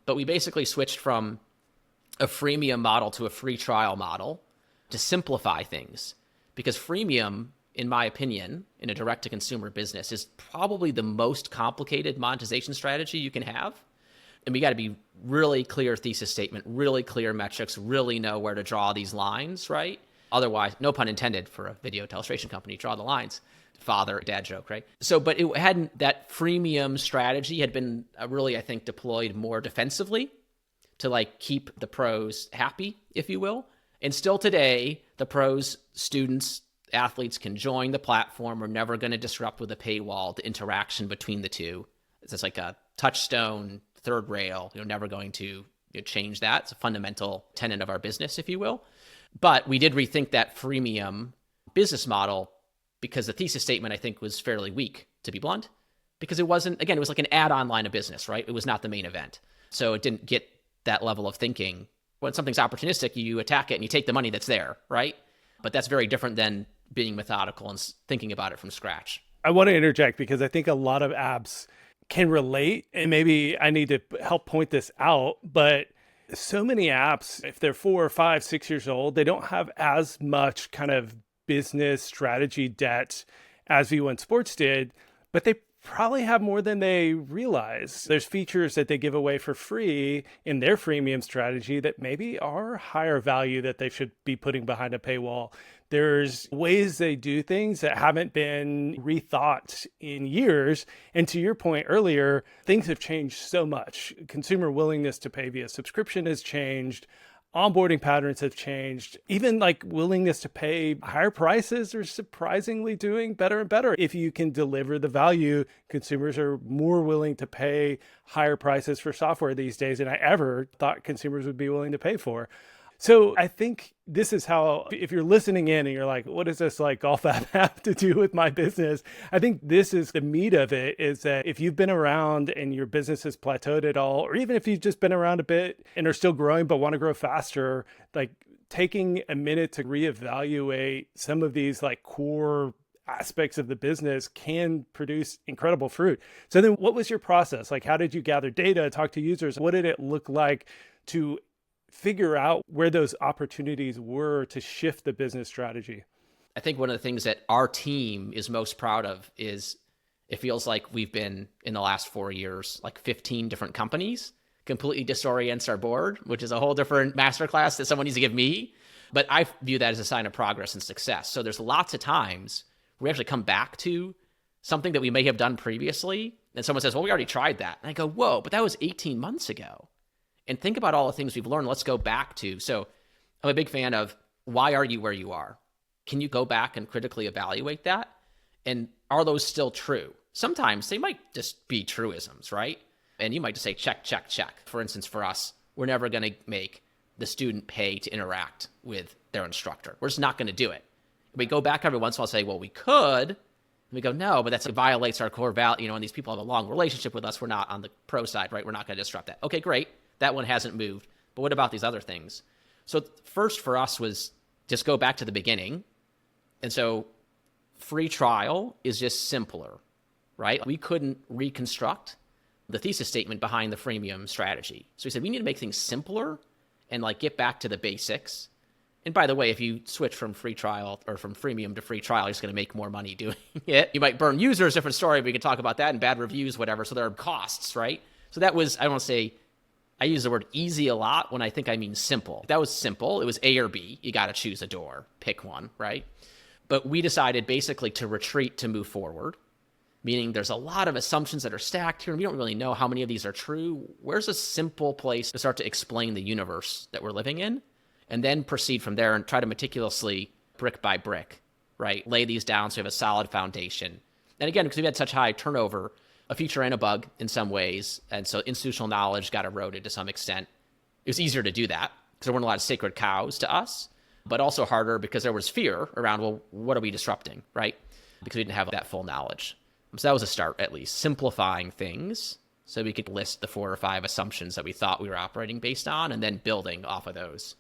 But we basically switched from a freemium model to a free trial model to simplify things. Because freemium, in my opinion, in a direct-to-consumer business is probably the most complicated monetization strategy you can have. And we got to be really clear thesis statement, really clear metrics, really know where to draw these lines, right? Otherwise, no pun intended for a video illustration company, draw the lines. Father, dad joke, right? So, but it hadn't, that freemium strategy had been really, I think, deployed more defensively to like keep the pros happy, if you will. And still today, the pros, students, athletes can join the platform. We're never going to disrupt with a paywall the interaction between the two. It's just like a touchstone, third rail. You're never going to change that. It's a fundamental tenet of our business, if you will. But we did rethink that freemium business model because the thesis statement, I think, was fairly weak, to be blunt, because it wasn't, again, it was like an add-on line of business, right? It was not the main event. So it didn't get that level of thinking. When something's opportunistic, you attack it and you take the money that's there, right? But that's very different than being methodical and thinking about it from scratch. I want to interject because I think a lot of apps can relate, and maybe I need to help point this out, but so many apps, if they're 4 or 5, 6 years old, they don't have as much kind of business strategy debt as V1 Sports did, but they probably have more than they realize. There's features that they give away for free in their freemium strategy that maybe are higher value that they should be putting behind a paywall. There's ways they do things that haven't been rethought in years. And to your point earlier, things have changed so much. Consumer willingness to pay via subscription has changed. Onboarding patterns have changed. Even like willingness to pay higher prices are surprisingly doing better and better. If you can deliver the value, consumers are more willing to pay higher prices for software these days than I ever thought consumers would be willing to pay for. So I think this is how, if you're listening in and you're like, what does this like golf app have to do with my business? I think this is the meat of it, is that if you've been around and your business has plateaued at all, or even if you've just been around a bit and are still growing but want to grow faster, like taking a minute to reevaluate some of these like core aspects of the business can produce incredible fruit. So then what was your process? Like, how did you gather data, talk to users? What did it look like to figure out where those opportunities were to shift the business strategy? I think one of the things that our team is most proud of is it feels like we've been, in the last 4 years, like 15 different companies. Completely disorients our board, which is a whole different masterclass that someone needs to give me. But I view that as a sign of progress and success. So there's lots of times we actually come back to something that we may have done previously, and someone says, well, we already tried that. And I go, whoa, but that was 18 months ago. And think about all the things we've learned. Let's go back to. So I'm a big fan of, why are you where you are? Can you go back and critically evaluate that? And are those still true? Sometimes they might just be truisms, right? And you might just say, check, check, check. For instance, for us, we're never going to make the student pay to interact with their instructor. We're just not going to do it. We go back every once in a while and say, well, we could. And we go, no, but that violates our core value. And these people have a long relationship with us. We're not on the pro side, right? We're not going to disrupt that. Okay, great. That one hasn't moved. But what about these other things? So first for us was just go back to the beginning. And so free trial is just simpler, right? We couldn't reconstruct the thesis statement behind the freemium strategy. So we said, we need to make things simpler and like get back to the basics. And by the way, if you switch from free trial or from freemium to free trial, you're just going to make more money doing it. You might burn users, different story. We can talk about that, and bad reviews, whatever. So there are costs, right? So that was, I don't want to say, I use the word easy a lot when I think I mean simple. That was simple. It was A or B. You got to choose a door, pick one, right? But we decided basically to retreat to move forward, meaning there's a lot of assumptions that are stacked here, and we don't really know how many of these are true. Where's a simple place to start to explain the universe that we're living in, and then proceed from there and try to meticulously, brick by brick, right, lay these down so we have a solid foundation. And again, because we've had such high turnover, a feature and a bug in some ways, and so institutional knowledge got eroded to some extent. It was easier to do that because there weren't a lot of sacred cows to us, but also harder because there was fear around, well, what are we disrupting, right? Because we didn't have that full knowledge. So that was a start, at least, simplifying things so we could list the 4 or 5 assumptions that we thought we were operating based on and then building off of those.